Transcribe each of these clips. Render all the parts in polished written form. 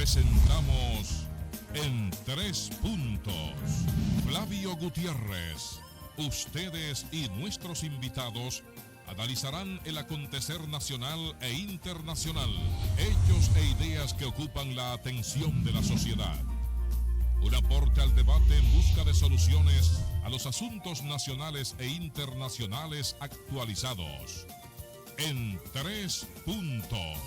presentamos En Tres Puntos. Flavio Gutiérrez, ustedes y nuestros invitados analizarán el acontecer nacional e internacional, hechos e ideas que ocupan la atención de la sociedad. Un aporte al debate en busca de soluciones a los asuntos nacionales e internacionales actualizados. En Tres Puntos.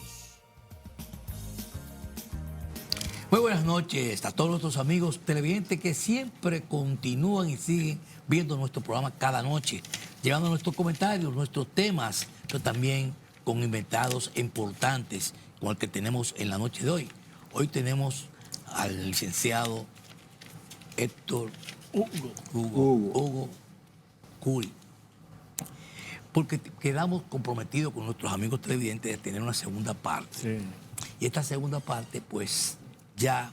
Muy buenas noches a todos nuestros amigos televidentes que siempre continúan y siguen viendo nuestro programa cada noche, llevando nuestros comentarios, nuestros temas, pero también con invitados importantes como el que tenemos en la noche de hoy. Hoy tenemos al licenciado Héctor Hugo Curi, porque quedamos comprometidos con nuestros amigos televidentes de tener una segunda parte. Sí. Y esta segunda parte, pues, ya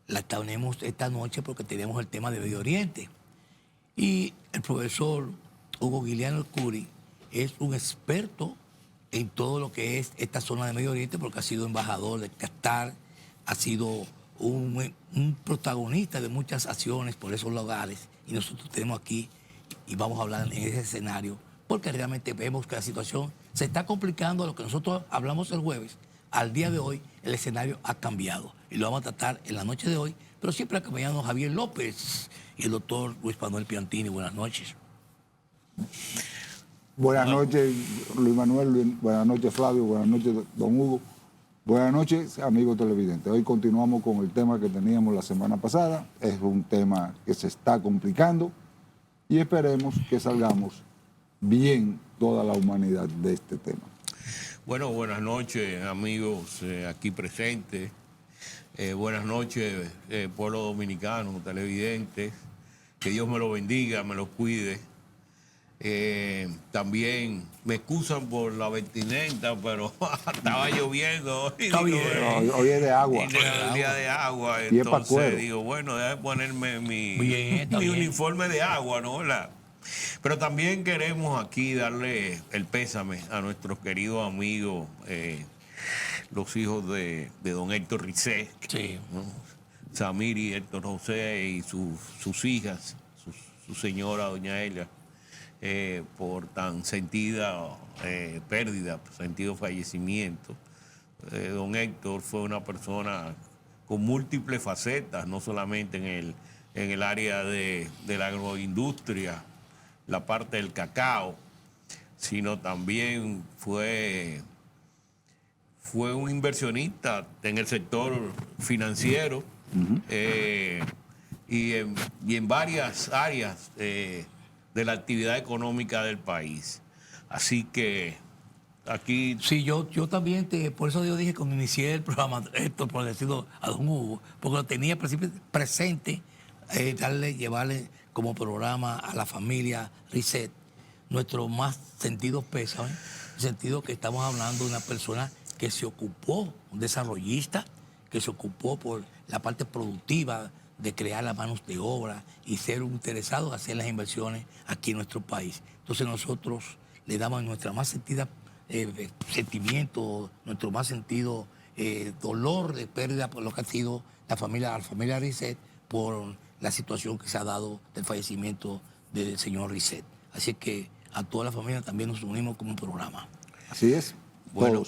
la tenemos esta noche porque tenemos el tema de Medio Oriente. Y el profesor Hugo Guiliano Curi es un experto en todo lo que es esta zona de Medio Oriente porque ha sido embajador de Qatar, ha sido un protagonista de muchas acciones por esos lugares. Y nosotros tenemos aquí y vamos a hablar en ese escenario porque realmente vemos que la situación se está complicando a lo que nosotros hablamos el jueves. Al día de hoy, el escenario ha cambiado y lo vamos a tratar en la noche de hoy, pero siempre acompañando a Javier López y el doctor Luis Manuel Piantini. Buenas noches. Buenas noches, Luis Manuel, buenas noches, Flavio, buenas noches, don Hugo. Buenas noches, amigos televidentes. Hoy continuamos con el tema que teníamos la semana pasada. Es un tema que se está complicando y esperemos que salgamos bien toda la humanidad de este tema. Bueno, buenas noches, amigos aquí presentes. Buenas noches, pueblo dominicano, televidentes. Que Dios me lo bendiga, me lo cuide. También me excusan por la vestimenta, pero estaba lloviendo. Hoy es de agua. El día de agua. Y entonces digo, bueno, déjame ponerme mi uniforme de agua, ¿no? Pero también queremos aquí darle el pésame a nuestros queridos amigos, los hijos de don Héctor Rizet, sí, ¿no? Samiri, Héctor José y sus hijas, su señora, doña Elia, por tan sentida pérdida, sentido fallecimiento. Don Héctor fue una persona con múltiples facetas, no solamente en el área de la agroindustria, la parte del cacao, sino también fue un inversionista en el sector financiero y en varias áreas de la actividad económica del país. Así que aquí... Sí, yo también, por eso yo dije cuando inicié el programa, esto por decirlo a don Hugo, porque lo tenía presente, llevarle como programa a la familia Rizet nuestro más sentido pésame, en el sentido que estamos hablando de una persona que se ocupó, un desarrollista, que se ocupó por la parte productiva de crear las manos de obra y ser un interesado en hacer las inversiones aquí en nuestro país. Entonces nosotros le damos nuestra más sentida sentimiento, nuestro más sentido dolor de pérdida por lo que ha sido la familia Rizet por la situación que se ha dado del fallecimiento del señor Rizet. Así que a toda la familia también nos unimos como un programa. Así es, bueno,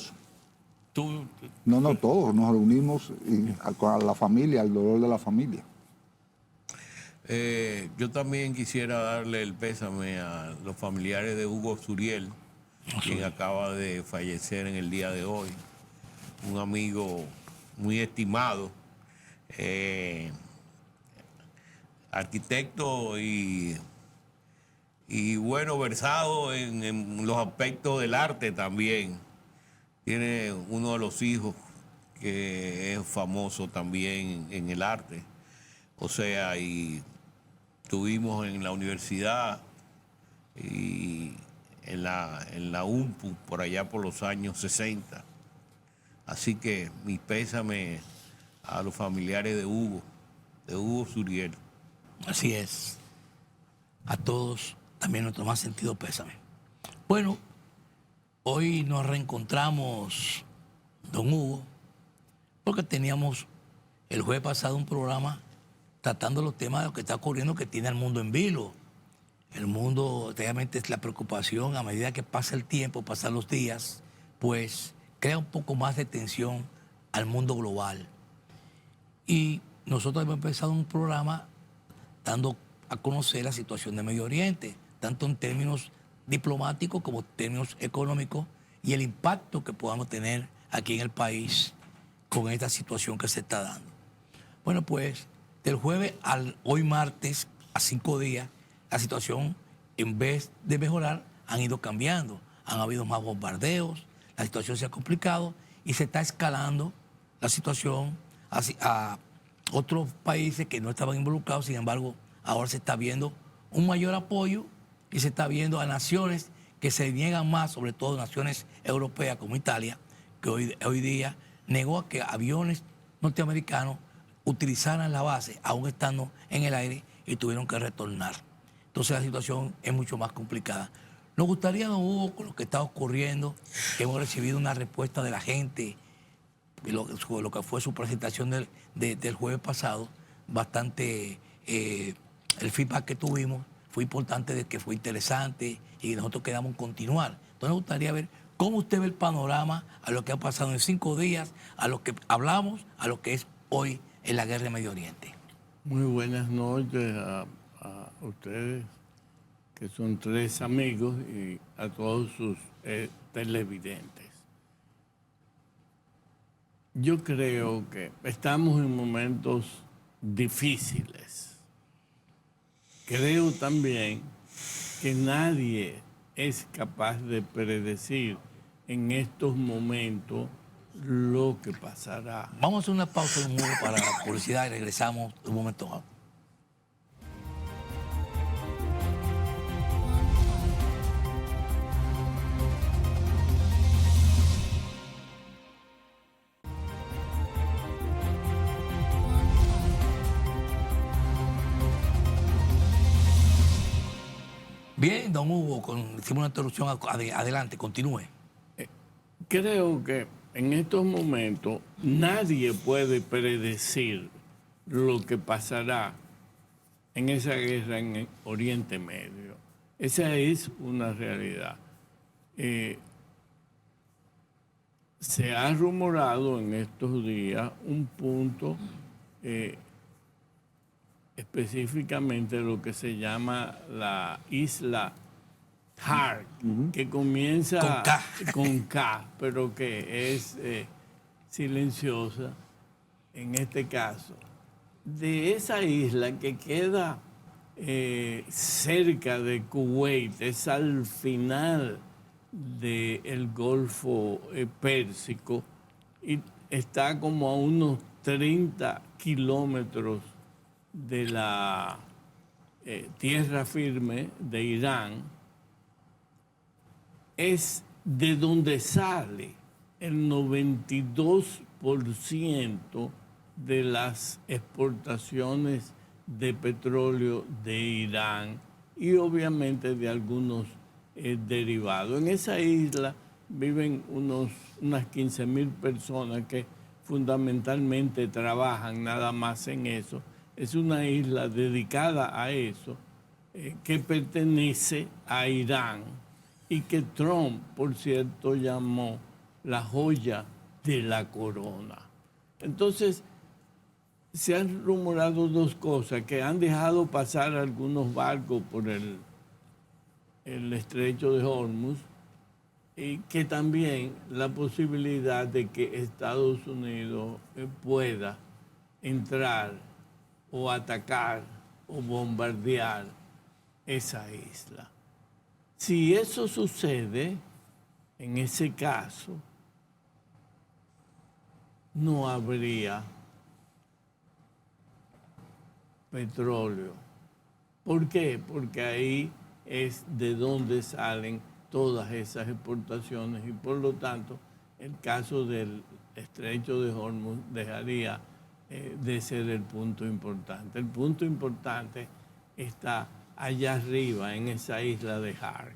todos. No, todos nos unimos a la familia, al dolor de la familia. Yo también quisiera darle el pésame a los familiares de Hugo Suriel, quien acaba de fallecer en el día de hoy. Un amigo muy estimado, arquitecto y bueno, versado en los aspectos del arte también. Tiene uno de los hijos que es famoso también en el arte. O sea, y estuvimos en la universidad y en la UNPU por allá por los años 60. Así que mi pésame a los familiares de Hugo Suriel. Así es. A todos también nuestro más sentido pésame. Bueno, hoy nos reencontramos, don Hugo, porque teníamos el jueves pasado un programa tratando los temas de lo que está ocurriendo, que tiene al mundo en vilo. El mundo, realmente es la preocupación, a medida que pasa el tiempo, pasan los días, pues crea un poco más de tensión al mundo global. Y nosotros hemos empezado un programa dando a conocer la situación de Medio Oriente, tanto en términos diplomáticos como en términos económicos, y el impacto que podamos tener aquí en el país con esta situación que se está dando. Bueno, pues del jueves al hoy martes, a 5 días, la situación, en vez de mejorar, han ido cambiando. Han habido más bombardeos, la situación se ha complicado y se está escalando la situación a otros países que no estaban involucrados. Sin embargo, ahora se está viendo un mayor apoyo y se está viendo a naciones que se niegan más, sobre todo naciones europeas como Italia, que hoy día negó a que aviones norteamericanos utilizaran la base, aún estando en el aire, y tuvieron que retornar. Entonces la situación es mucho más complicada. Nos gustaría, don Hugo, con lo que está ocurriendo, que hemos recibido una respuesta de la gente, lo que fue su presentación del jueves pasado, bastante, el feedback que tuvimos fue importante, de que fue interesante y nosotros quedamos en continuar. Entonces nos gustaría ver cómo usted ve el panorama a lo que ha pasado en 5 días, a lo que hablamos, a lo que es hoy en la guerra de Medio Oriente. Muy buenas noches a ustedes, que son 3 amigos, y a todos sus televidentes. Yo creo que estamos en momentos difíciles. Creo también que nadie es capaz de predecir en estos momentos lo que pasará. Vamos a hacer una pausa de un momento para la publicidad y regresamos un momento. Bien, don Hugo, hicimos una introducción, adelante, continúe. Creo que en estos momentos nadie puede predecir lo que pasará en esa guerra en el Oriente Medio. Esa es una realidad. Se ha rumorado en estos días un punto, específicamente lo que se llama la isla Hark, que comienza con K, pero que es silenciosa en este caso. De esa isla que queda cerca de Kuwait, es al final del Golfo Pérsico y está como a unos 30 kilómetros de la tierra firme de Irán. Es de donde sale el 92% de las exportaciones de petróleo de Irán y obviamente de algunos derivados. En esa isla viven unas 15,000 personas que fundamentalmente trabajan nada más en eso. Es una isla dedicada a eso, que pertenece a Irán y que Trump, por cierto, llamó la joya de la corona. Entonces, se han rumorado 2 cosas, que han dejado pasar algunos barcos por el estrecho de Hormuz, y que también la posibilidad de que Estados Unidos pueda entrar o atacar o bombardear esa isla. Si eso sucede, en ese caso, no habría petróleo. ¿Por qué? Porque ahí es de donde salen todas esas exportaciones y por lo tanto el caso del estrecho de Hormuz dejaría de ser el punto importante. El punto importante está allá arriba, en esa isla de Hark.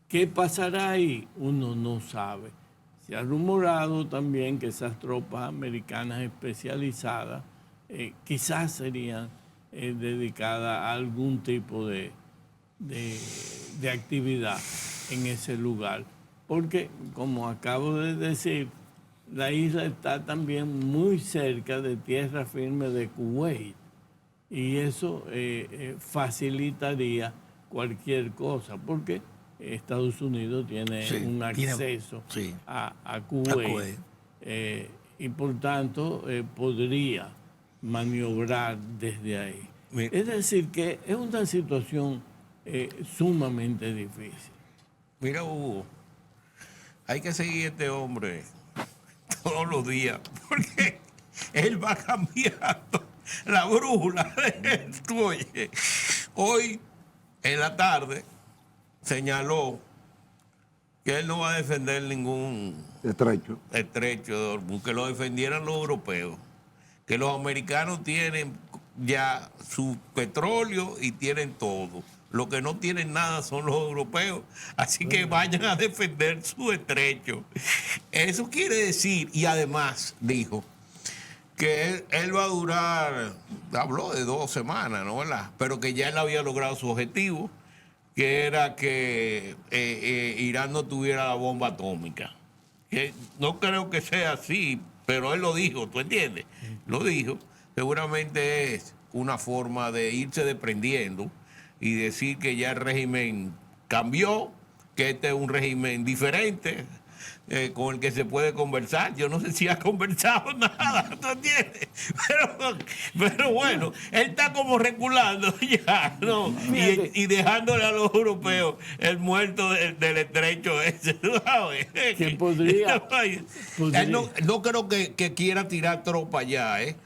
¿Qué pasará ahí? Uno no sabe. Se ha rumorado también que esas tropas americanas especializadas quizás serían dedicadas a algún tipo de actividad en ese lugar. Porque, como acabo de decir, la isla está también muy cerca de tierra firme de Kuwait y eso facilitaría cualquier cosa, porque Estados Unidos tiene un acceso a Kuwait, y por tanto podría maniobrar desde ahí. Es decir, que es una situación sumamente difícil. Mira, Hugo, hay que seguir a este hombre todos los días, porque él va cambiando la brújula. Tú, oye, hoy en la tarde señaló que él no va a defender ningún estrecho de Hormuz, que lo defendieran los europeos, que los americanos tienen ya su petróleo y tienen todo. Lo que no tienen nada son los europeos, así que vayan a defender su estrecho. Eso quiere decir, y además dijo, que él va a durar, habló de 2 semanas, ¿no? ¿Verdad? Pero que ya él había logrado su objetivo, que era que Irán no tuviera la bomba atómica. Que no creo que sea así, pero él lo dijo, ¿tú entiendes? Lo dijo. Seguramente es una forma de irse desprendiendo y decir que ya el régimen cambió, que este es un régimen diferente, con el que se puede conversar. Yo no sé si ha conversado nada, ¿tú entiendes? Pero bueno, él está como reculando ya, ¿no? Y dejándole a los europeos el muerto del estrecho ese, ¿tú sabes? Que podría. Él no creo que quiera tirar tropas ya, ¿eh?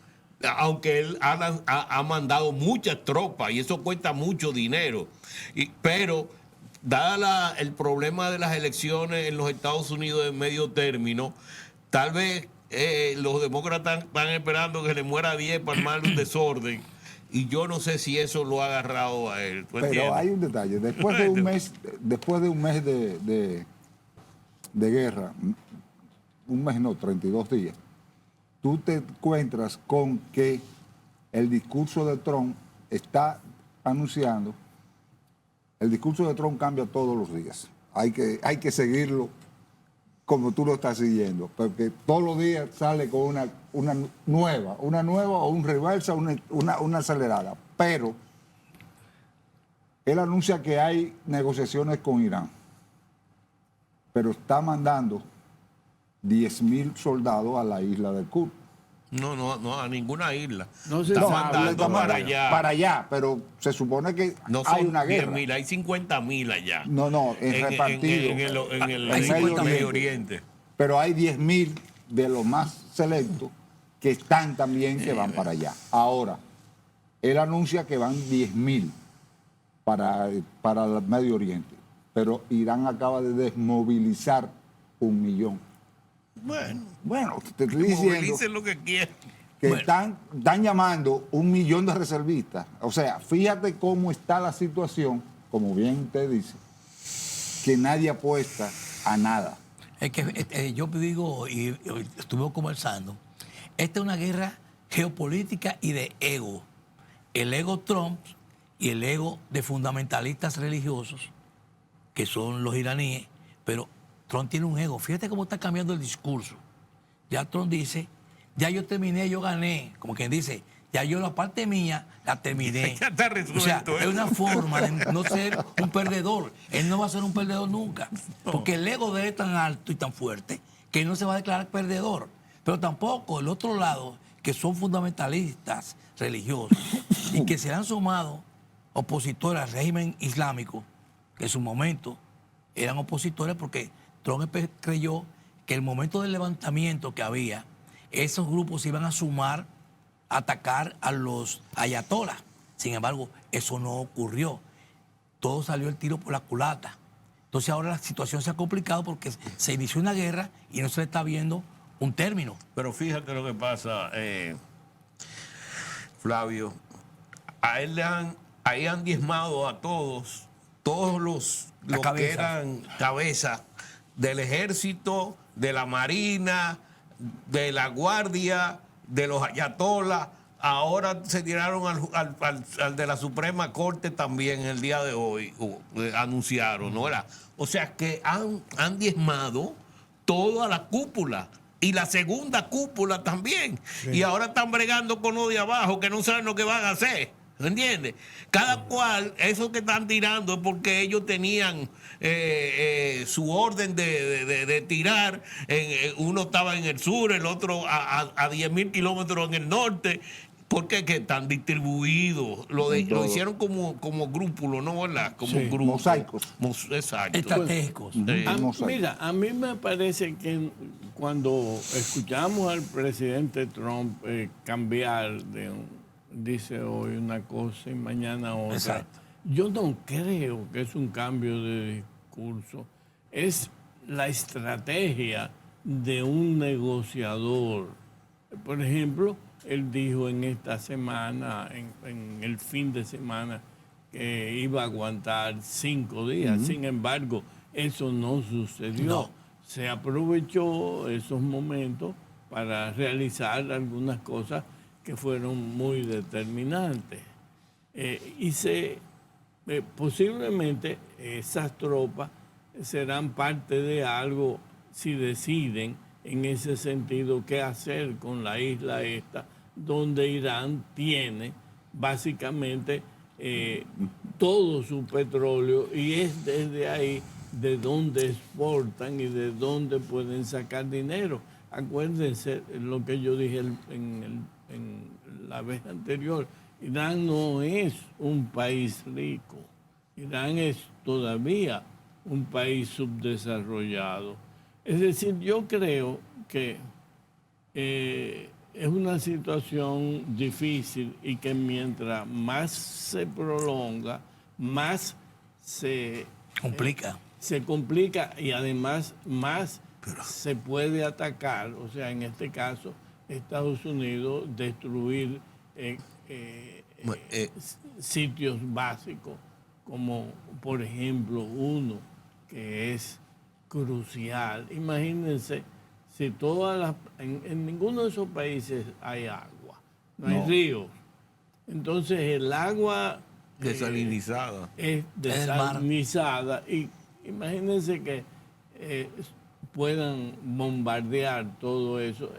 Aunque él ha mandado muchas tropas y eso cuesta mucho dinero. Pero dada el problema de las elecciones en los Estados Unidos de medio término, tal vez los demócratas están esperando que le muera 10 para armar un desorden. Y yo no sé si eso lo ha agarrado a él. Pero hay un detalle. Después de un mes de guerra, un mes no, 32 días, tú te encuentras con que el discurso de Trump está anunciando. El discurso de Trump cambia todos los días. Hay que seguirlo como tú lo estás siguiendo, porque todos los días sale con una nueva o un reversa, una acelerada. Pero él anuncia que hay negociaciones con Irán, pero está mandando 10,000 soldados a la isla del Kur. No, a ninguna isla. No se está sabe. mandando para allá. Pero se supone que no hay una guerra. 10,000, hay 50,000 allá. No, es repartido. En el Medio Oriente. Pero hay 10,000 de los más selectos que están también, que van para allá. Ahora, él anuncia que van 10,000 para el Medio Oriente, pero Irán acaba de desmovilizar 1,000,000. Bueno, te estoy diciendo movilicen lo que quieran. que están llamando 1,000,000 de reservistas. O sea, fíjate cómo está la situación, como bien usted dice, que nadie apuesta a nada. Es que yo digo, y estuvimos conversando, esta es una guerra geopolítica y de ego. El ego Trump y el ego de fundamentalistas religiosos, que son los iraníes, pero Trump tiene un ego. Fíjate cómo está cambiando el discurso. Ya Trump dice, ya yo terminé, yo gané. Como quien dice, ya yo la parte mía la terminé. Ya está resuelto. O sea, es una forma de no ser un perdedor. Él no va a ser un perdedor nunca. Porque el ego de él es tan alto y tan fuerte que él no se va a declarar perdedor. Pero tampoco el otro lado, que son fundamentalistas religiosos y que se han sumado opositores al régimen islámico, que en su momento eran opositores porque Trump creyó que el momento del levantamiento que había, esos grupos iban a sumar a atacar a los ayatolás. Sin embargo, eso no ocurrió. Todo salió el tiro por la culata. Entonces ahora la situación se ha complicado porque se inició una guerra y no se le está viendo un término. Pero fíjate lo que pasa, Flavio. A él ahí han diezmado a todos los que eran cabezas del ejército de la Marina, de la Guardia, de los ayatolas. Ahora se tiraron al de la Suprema Corte también el día de hoy, anunciaron, ¿no? O sea que han diezmado toda la cúpula. Y la segunda cúpula también. Sí. Y ahora están bregando con los de abajo que no saben lo que van a hacer. ¿Me entiendes? Cada cual, eso que están tirando es porque ellos tenían su orden de tirar. Uno estaba en el sur, el otro a 10.000 kilómetros en el norte. Porque que están distribuidos, lo hicieron como grupos, ¿no? ¿Verdad? Como grupos. Mosaicos. Exacto. Estratégicos. Mira, a mí me parece que cuando escuchamos al presidente Trump cambiar dice hoy una cosa y mañana otra, exacto, yo no creo que es un cambio de discurso. Es la estrategia de un negociador. Por ejemplo, él dijo en esta semana, en el fin de semana, que iba a aguantar 5 días. Sin embargo, eso no sucedió. No. Se aprovechó esos momentos para realizar algunas cosas que fueron muy determinantes. Posiblemente esas tropas serán parte de algo si deciden en ese sentido qué hacer con la isla esta, donde Irán tiene básicamente todo su petróleo, y es desde ahí de donde exportan y de donde pueden sacar dinero. Acuérdense lo que yo dije en la vez anterior, Irán no es un país rico, Irán es todavía un país subdesarrollado. Es decir, yo creo que es una situación difícil y que mientras más se prolonga, más se complica y además más se puede atacar. O sea, en este caso, Estados Unidos destruir sitios básicos, como por ejemplo uno que es crucial. Imagínense si en ninguno de esos países hay agua, no hay ríos. Entonces el agua desalinizada es desalinizada, y imagínense que puedan bombardear todo eso.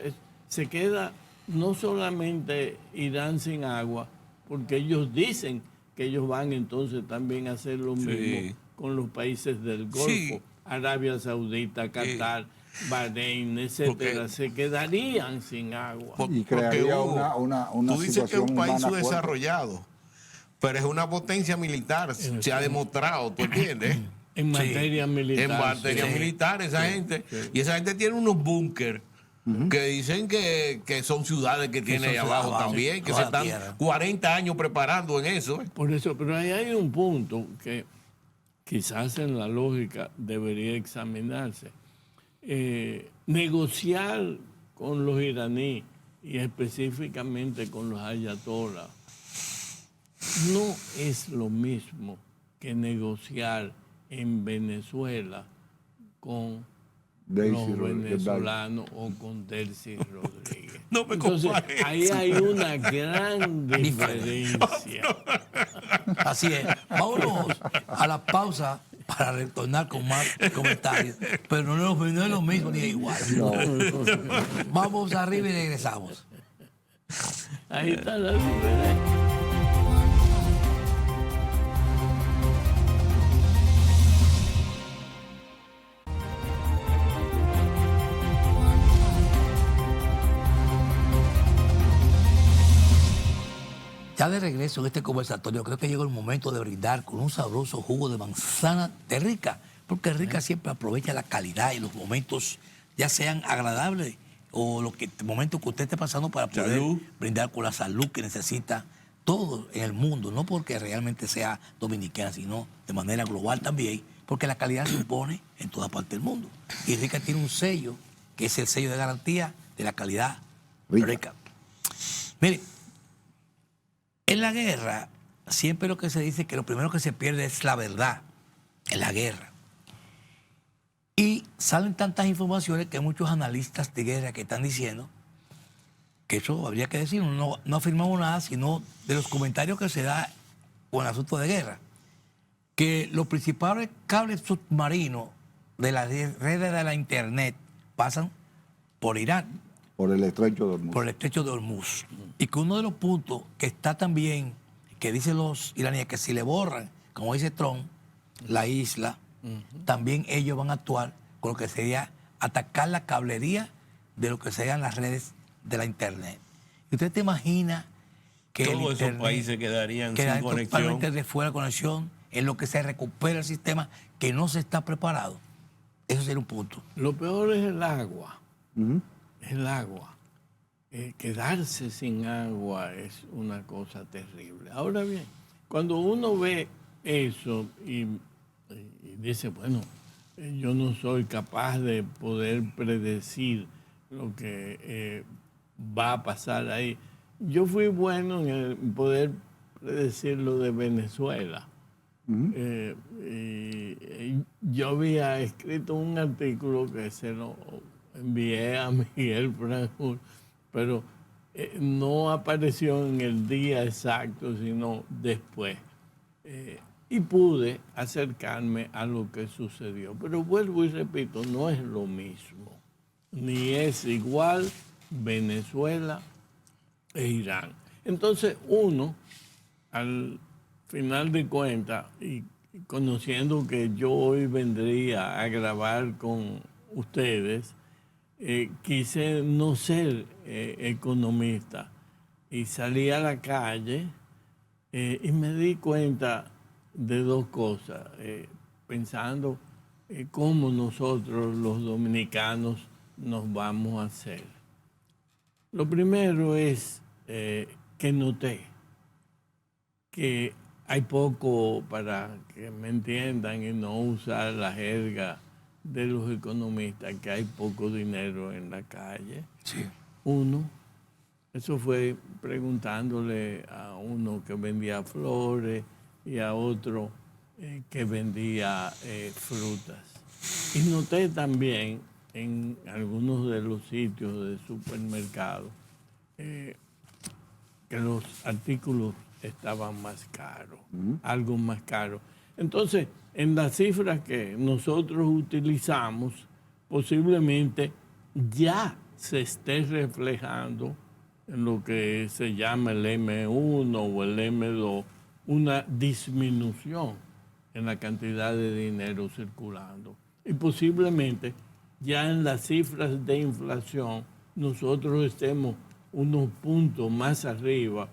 Se queda no solamente Irán sin agua, porque ellos dicen que ellos van entonces también a hacer lo mismo con los países del Golfo, Arabia Saudita, Qatar, Bahrein, etcétera, se quedarían sin agua. Y crearía una tú dices que es un país subdesarrollado, pero es una potencia militar, se ha demostrado, ¿tú entiendes? En materia militar. En materia militar, esa gente. Y esa gente tiene unos búnker que dicen que son ciudades que tiene ahí abajo también, que se están 40 años preparando en eso. Por eso, pero ahí hay un punto que quizás en la lógica debería examinarse. Negociar con los iraníes y específicamente con los ayatolás no es lo mismo que negociar en Venezuela con los venezolanos o con Delcy Rodríguez. No me Entonces, ahí hay una gran diferencia. Así es. Vámonos a la pausa para retornar con más comentarios. Pero no es lo mismo ni igual. No. Vamos arriba y regresamos. Ahí está la diferencia. Ya de regreso en este conversatorio, creo que llegó el momento de brindar con un sabroso jugo de manzana de Rica, porque Rica siempre aprovecha la calidad y los momentos, ya sean agradables o momentos que usted esté pasando, para poder brindar con la salud que necesita todo en el mundo, no porque realmente sea dominicana, sino de manera global también, porque la calidad se impone en toda parte del mundo. Y Rica tiene un sello, que es el sello de garantía de la calidad Rica. Mire, en la guerra, siempre lo que se dice es que lo primero que se pierde es la verdad en la guerra. Y salen tantas informaciones que hay muchos analistas de guerra que están diciendo que eso habría que decir, no afirmamos nada, sino de los comentarios que se da con el asunto de guerra, que los principales cables submarinos de las redes de la Internet pasan por Irán. Por el estrecho de Hormuz. Por el estrecho de Hormuz. Y que uno de los puntos que está también, que dicen los iraníes, que si le borran, como dice Trump, la isla, también ellos van a actuar con lo que sería atacar la cablería de lo que serían las redes de la Internet. Y usted te imagina que todos esos países quedarían sin conexión. Totalmente de fuera de conexión, en lo que se recupera el sistema que no se está preparado. Eso sería un punto. Lo peor es el agua. El agua. Quedarse sin agua es una cosa terrible. Ahora bien, cuando uno ve eso y dice, bueno, yo no soy capaz de poder predecir lo que va a pasar ahí. Yo fui bueno en el poder predecir lo de Venezuela. Yo había escrito un artículo que se lo envié a Miguel Franjul, pero no apareció en el día exacto, sino después. Y pude acercarme a lo que sucedió. Pero vuelvo y repito, no es lo mismo. Ni es igual Venezuela e Irán. Entonces uno, al final de cuentas, y conociendo que yo hoy vendría a grabar con ustedes, quise no ser economista y salí a la calle y me di cuenta de dos cosas, pensando cómo nosotros los dominicanos nos vamos a hacer. Lo primero es que noté que hay poco, para que me entiendan y no usar la jerga de los economistas, que hay poco dinero en la calle. Sí. Uno, eso fue preguntándole a uno que vendía flores y a otro que vendía frutas. Y noté también en algunos de los sitios de supermercados que los artículos estaban más caros, algo más caro. Entonces, en las cifras que nosotros utilizamos, posiblemente ya se esté reflejando en lo que se llama el M1 o el M2, una disminución en la cantidad de dinero circulando. Y posiblemente ya en las cifras de inflación nosotros estemos unos puntos más arriba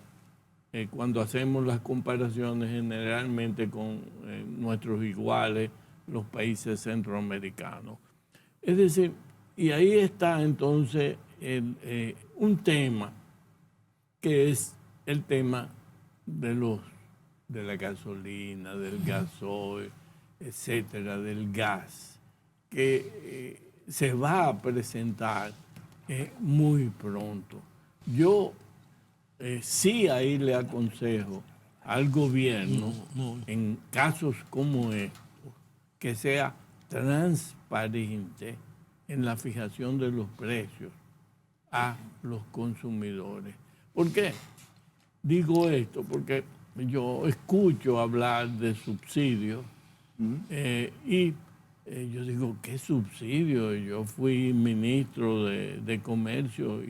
cuando hacemos las comparaciones generalmente con nuestros iguales, los países centroamericanos. Es decir, y ahí está entonces un tema que es el tema de la gasolina, del gasoil, etcétera, del gas, que se va a presentar muy pronto. Yo sí ahí le aconsejo al gobierno, en casos como estos, que sea transparente en la fijación de los precios a los consumidores. ¿Por qué? Digo esto porque yo escucho hablar de subsidios y yo digo, ¿qué subsidio? Yo fui ministro de Comercio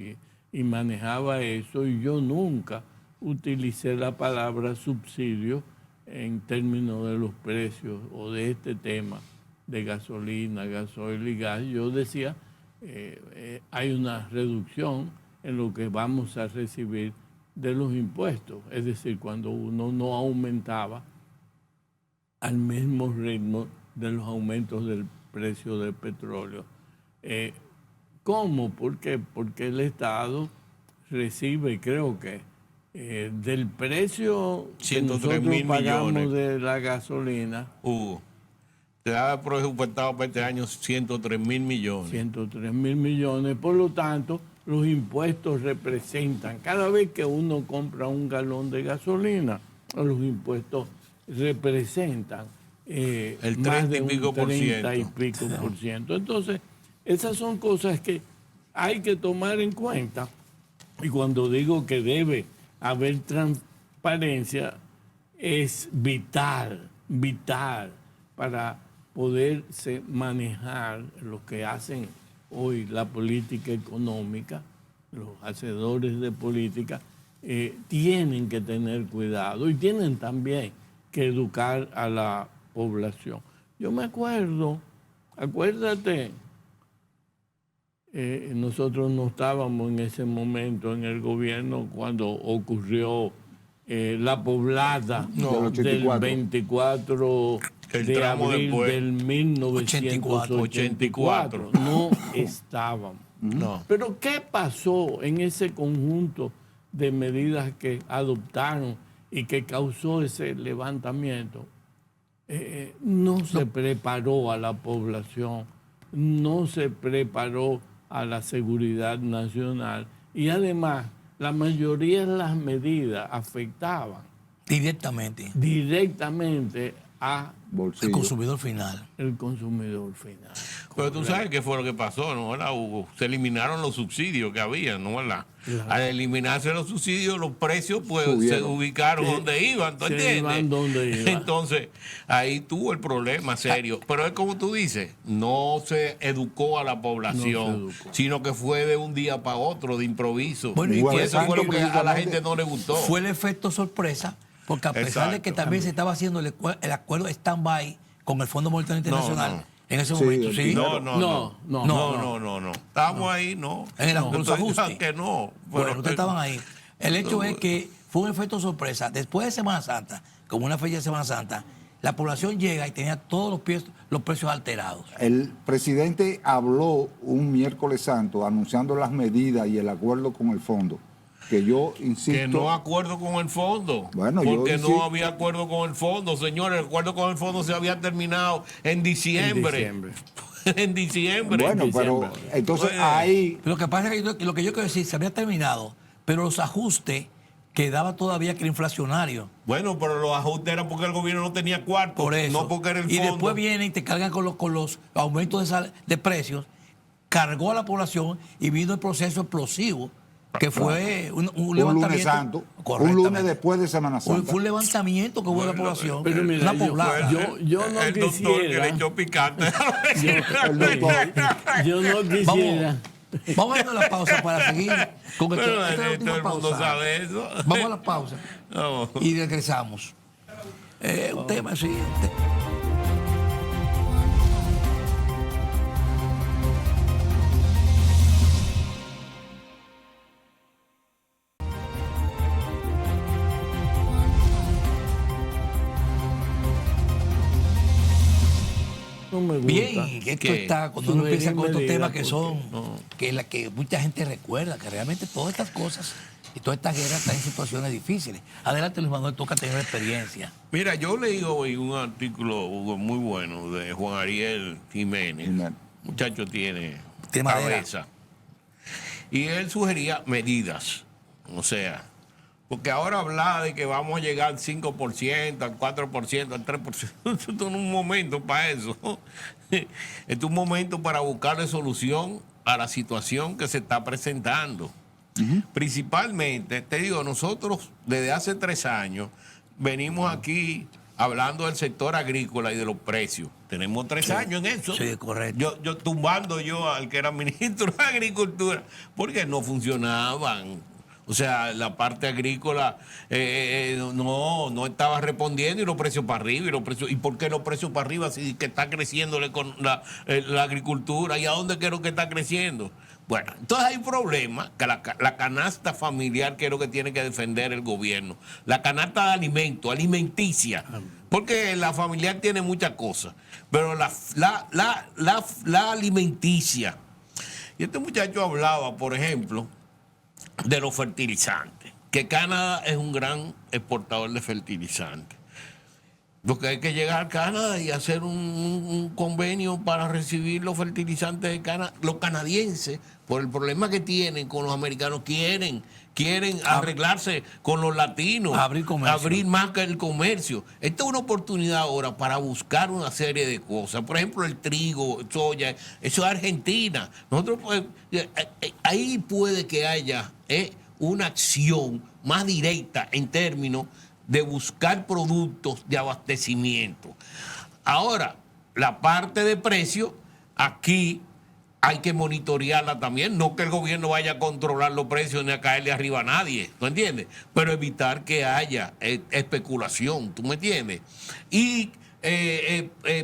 y manejaba eso y yo nunca utilicé la palabra subsidio en términos de los precios o de este tema de gasolina, gasoil y gas. Yo decía, hay una reducción en lo que vamos a recibir de los impuestos, es decir, cuando uno no aumentaba al mismo ritmo de los aumentos del precio del petróleo. ¿Cómo? ¿Por qué? Porque el Estado recibe, creo que, del precio que nosotros pagamos millones de la gasolina. Hugo, te ha presupuestado para este año 103.000 millones. 103.000 millones. Por lo tanto, los impuestos representan, cada vez que uno compra un galón de gasolina, los impuestos representan El más 30 de y un pico por 30 y ciento. pico por ciento. Entonces, esas son cosas que hay que tomar en cuenta. Y cuando digo que debe haber transparencia, es vital para poderse manejar lo que hacen hoy la política económica. Los hacedores de política tienen que tener cuidado y tienen también que educar a la población. Yo me acuerdo, acuérdate, nosotros no estábamos en ese momento en el gobierno cuando ocurrió la poblada del 24 El de tramo abril después. del 1984. No estábamos. No. Pero ¿qué pasó en ese conjunto de medidas que adoptaron y que causó ese levantamiento? No se preparó a la población, no se preparó a la seguridad nacional y además la mayoría de las medidas afectaban Directamente a el Bolsillo. consumidor final. el consumidor final. Pero tú sabes qué fue lo que pasó, ¿no? ¿Verdad, Hugo? Se eliminaron los subsidios que había, ¿no? ¿Verdad? Claro. Al eliminarse los subsidios, los precios pues se Subieron. ubicaron donde iban, ¿tú Se entiendes? iban donde iban. Entonces, ahí tuvo el problema serio. Pero es como tú dices, no se educó a la población, No se educó. sino que fue de un día para otro, de improviso. Bueno, y y eso fue lo que a la precisamente gente no le gustó. Fue el efecto sorpresa, porque a pesar de que Exacto. también se estaba haciendo el acuerdo stand-by con el Fondo Monetario Internacional, no. en ese Sí, momento, el sí. dinero. No. Estábamos ahí, no. En los Estoy diciendo ajustes. que no. Bueno, pero- ustedes estaban ahí. El hecho es que fue un efecto sorpresa. Después de Semana Santa, como una fecha de Semana Santa, la población llega y tenía todos los precios alterados. El presidente habló un miércoles santo anunciando las medidas y el acuerdo con el fondo. Que yo insisto. Que no acuerdo con el fondo. Bueno, yo porque insisto. no había acuerdo con el fondo, señores. El acuerdo con el fondo se había terminado en diciembre. En diciembre. Bueno, pero entonces Oye, ahí. Lo que pasa es que lo que yo quiero decir, se había terminado, pero los ajustes quedaba todavía que era inflacionario. Bueno, pero los ajustes eran porque el gobierno no tenía cuarto, Por eso. no porque era el y fondo. después vienen y te cargan con los aumentos de precios, cargó a la población y vino el proceso explosivo, que fue un Un levantamiento. lunes santo, un lunes Correctamente. después de Semana Santa. Fue un levantamiento que hubo de la población. pero mira, una yo- poblada. yo no el doctor que quisiera- le echó picante. El doctor. Yo no quisiera. Vamos a dar la pausa para seguir con esto. Pero Esta es la última todo el mundo pausa. sabe eso. Vamos a la pausa Vamos. y regresamos. Un tema así. No me gusta. Bien, que esto ¿Qué? está, cuando uno Sugerir empieza con estos medidas, temas que porque son, que la que mucha gente recuerda, que realmente todas estas cosas y todas estas guerras están en situaciones difíciles. Adelante, Luis Manuel, toca tener experiencia. Mira, yo leí hoy un artículo Hugo, muy bueno de Juan Ariel Jiménez. Jiménez. Muchacho tiene madera. cabeza. Y él sugería medidas. O sea, porque ahora hablar de que vamos a llegar al 5%, al 4%, al 3%, esto es un momento para eso. Este es un momento para buscarle solución a la situación que se está presentando. Principalmente, te digo, nosotros desde hace 3 años venimos aquí hablando del sector agrícola y de los precios. Tenemos 3 años en eso. Sí, correcto. Yo tumbando al que era ministro de Agricultura, porque no funcionaban. O sea, la parte agrícola no estaba respondiendo y los precios para arriba. ¿Y por qué los precios para arriba si que está creciendo la agricultura? ¿Y a dónde quiero que está creciendo? Bueno, entonces hay problemas que la canasta familiar que es lo que tiene que defender el gobierno. La canasta de alimentos, alimenticia. Porque la familiar tiene muchas cosas. Pero la alimenticia. Y este muchacho hablaba, por ejemplo, de los fertilizantes, que Canadá es un gran exportador de fertilizantes. Porque hay que llegar a Canadá y hacer un convenio para recibir los fertilizantes de Canadá. Los canadienses, por el problema que tienen con los americanos, quieren arreglarse con los latinos, abrir comercio. abrir más que el comercio. Esta es una oportunidad ahora para buscar una serie de cosas. Por ejemplo, el trigo, soya, eso es Argentina. Nosotros pues, ahí puede que haya una acción más directa en términos de buscar productos de abastecimiento. Ahora, la parte de precio, aquí hay que monitorearla también, no que el gobierno vaya a controlar los precios ni a caerle arriba a nadie, ¿tú entiendes? Pero evitar que haya especulación, ¿tú me entiendes? Y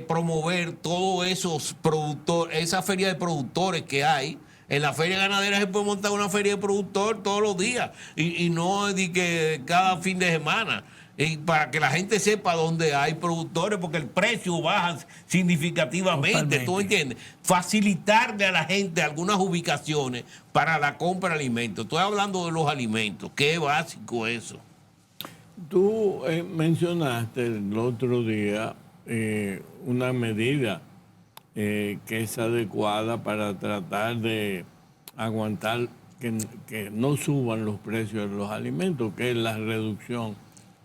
promover todos esos productores, esa feria de productores que hay. En la feria ganadera se puede montar una feria de productores todos los días y no de que cada fin de semana. Y para que la gente sepa dónde hay productores, porque el precio baja significativamente. Totalmente. ¿Tú entiendes? Facilitarle a la gente algunas ubicaciones para la compra de alimentos. Estoy hablando de los alimentos. Qué básico eso. Tú mencionaste el otro día una medida que es adecuada para tratar de aguantar que no suban los precios de los alimentos, que es la reducción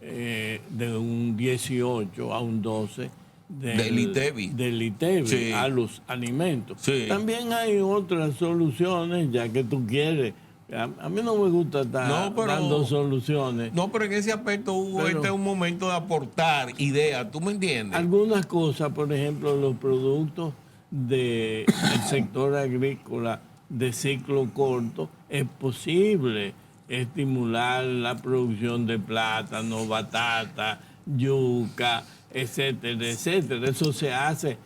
de un 18 a un 12 del ITEVI Sí. a los alimentos. Sí. También hay otras soluciones, ya que tú quieres. A mí no me gusta estar dando soluciones. No, pero en ese aspecto, Hugo, este es un momento de aportar ideas. ¿Tú me entiendes? Algunas cosas, por ejemplo, los productos del sector agrícola de ciclo corto, es posible estimular la producción de plátano, batata, yuca, etcétera, etcétera. Eso se hace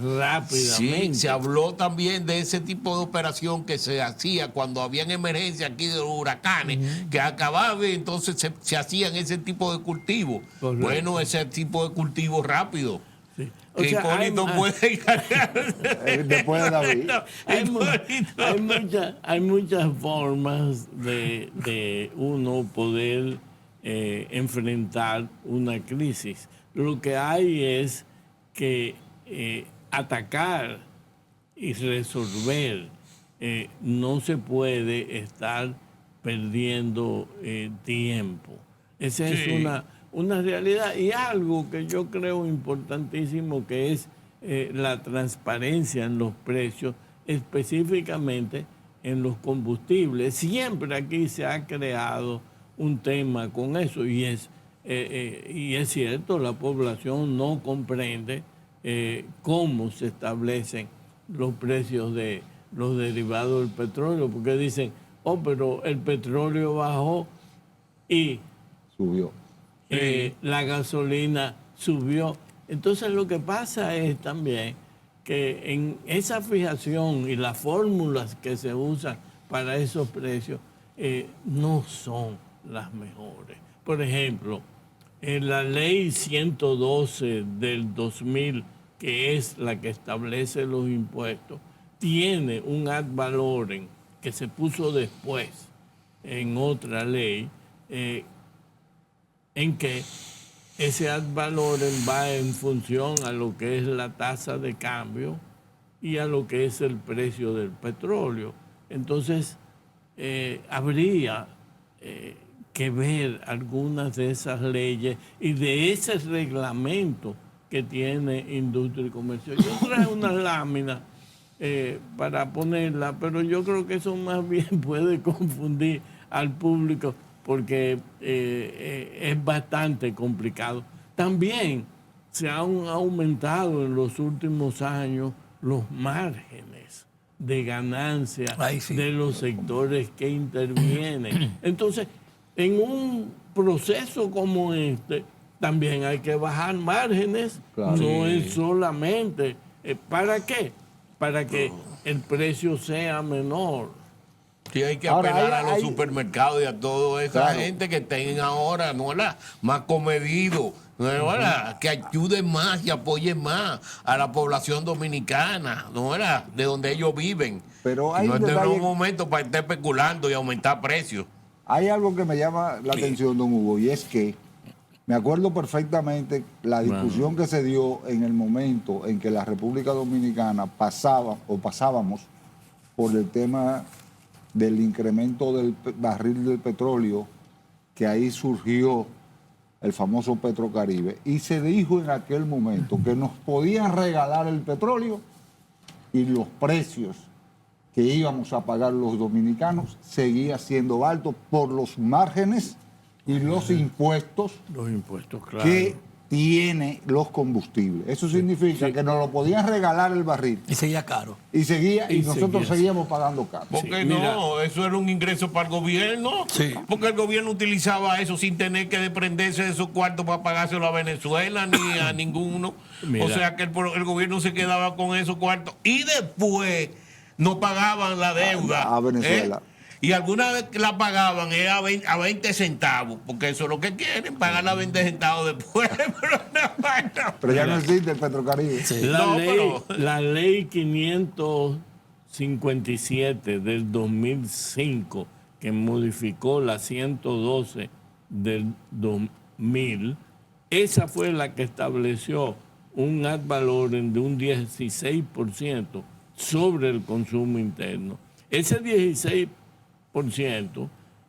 rápidamente. Sí, se habló también de ese tipo de operación que se hacía cuando habían emergencia aquí de los huracanes, que acababa y entonces se hacían ese tipo de cultivos. Correcto. Bueno, ese tipo de cultivo rápido. Sí. O Que sea, Hipólito puede Después de David. hay muchas formas de uno poder enfrentar una crisis. Lo que hay es que atacar y resolver. No se puede estar perdiendo tiempo. Esa Sí. es una realidad y algo que yo creo importantísimo, que es la transparencia en los precios, específicamente en los combustibles. Siempre aquí se ha creado un tema con eso y es cierto, la población no comprende cómo se establecen los precios de los derivados del petróleo, porque dicen, pero el petróleo bajó y Subió. la gasolina subió. Entonces lo que pasa es también que en esa fijación y las fórmulas que se usan para esos precios no son las mejores. Por ejemplo, en la ley 112 del 2000, que es la que establece los impuestos, tiene un ad valorem que se puso después en otra ley, en que ese ad valorem va en función a lo que es la tasa de cambio y a lo que es el precio del petróleo. Entonces, habría que ver algunas de esas leyes y de ese reglamento que tiene Industria y Comercio. Yo traje una lámina para ponerla, pero yo creo que eso más bien puede confundir al público porque es bastante complicado. También se han aumentado en los últimos años los márgenes de ganancia de los sectores que intervienen. Entonces, en un proceso como este, también hay que bajar márgenes. Claro. No es solamente. ¿Para qué? Para que el precio sea menor. Sí, hay que Ahora, apelar a los hay- supermercados y a toda esa Claro. gente que tengan ahora, ¿no? Más comedido, ¿no? Que ayuden más y apoyen más a la población dominicana, ¿no? De donde ellos viven. Pero hay no un este no es detalle- un momento para estar especulando y aumentar precios. Hay algo que me llama la atención, don Hugo, y es que Me acuerdo perfectamente la discusión que se dio en el momento en que la República Dominicana pasábamos por el tema del incremento del barril del petróleo, que ahí surgió el famoso Petrocaribe, y se dijo en aquel momento que nos podían regalar el petróleo y los precios que íbamos a pagar los dominicanos seguía siendo alto por los márgenes y los impuestos, claro, que tiene los combustibles. Eso significa que nos lo podían regalar el barril. Y seguía caro. Y nosotros seguíamos pagando caro. Porque no, eso era un ingreso para el gobierno. Sí. Porque el gobierno utilizaba eso sin tener que desprenderse de esos cuartos para pagárselo a Venezuela ni a ninguno. Mira. O sea que el gobierno se quedaba con esos cuartos. Y después no pagaban la deuda. A Venezuela. Y alguna vez que la pagaban era a 20 centavos, porque eso es lo que quieren, pagar a 20 centavos después. Pero ya no existe el Petrocaribe. Sí. La ley 557 del 2005, que modificó la 112 del 2000, esa fue la que estableció un ad valorem de un 16% sobre el consumo interno. Ese 16%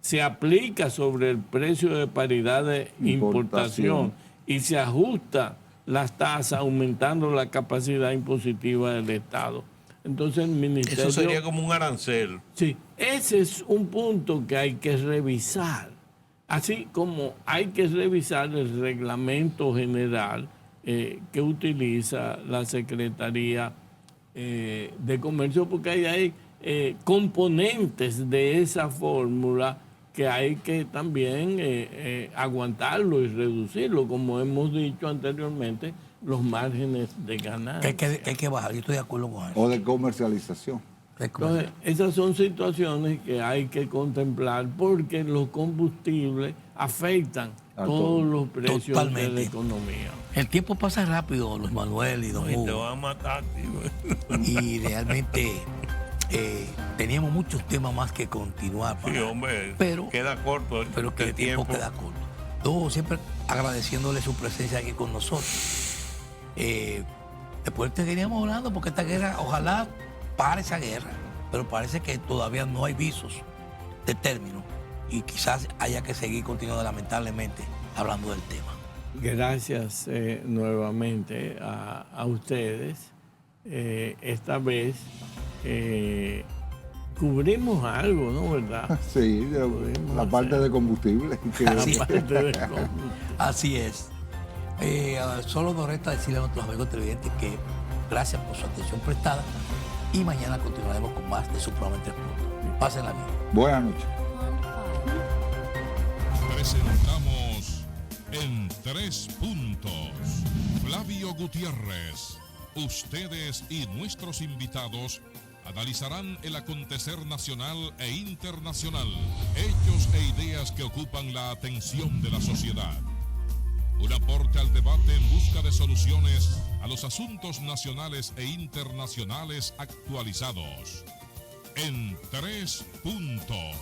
se aplica sobre el precio de paridad de importación y se ajusta las tasas aumentando la capacidad impositiva del Estado. Entonces el Ministerio... Eso sería como un arancel. Sí, ese es un punto que hay que revisar. Así como hay que revisar el reglamento general que utiliza la Secretaría de Comercio, porque hay componentes de esa fórmula que hay que también aguantarlo y reducirlo, como hemos dicho anteriormente, los márgenes de ganancia. Que hay que bajar, yo estoy de acuerdo con eso. O de comercialización. Entonces, esas son situaciones que hay que contemplar porque los combustibles afectan todos los precios Totalmente. de la economía. El tiempo pasa rápido, Luis Manuel y Don Y te Hugo. van a matar, tío. Y realmente teníamos muchos temas más que continuar. Sí, hombre, pero queda corto pero que el tiempo queda corto. Yo siempre agradeciéndole su presencia aquí con nosotros. Después te queríamos hablando porque esta guerra, ojalá pare esa guerra, pero parece que todavía no hay visos de término y quizás haya que seguir continuando lamentablemente hablando del tema. Gracias nuevamente a ustedes. Esta vez cubrimos algo, ¿no? ¿Verdad? Sí, la parte de combustible. Así es. Solo nos resta decirle a nuestros amigos televidentes que gracias por su atención prestada y mañana continuaremos con más de su programa en 3 puntos. Pásenla bien. Buenas noches. Presentamos en 3 puntos. Flavio Gutiérrez. Ustedes y nuestros invitados analizarán el acontecer nacional e internacional, hechos e ideas que ocupan la atención de la sociedad. Un aporte al debate en busca de soluciones a los asuntos nacionales e internacionales actualizados. En 3 puntos.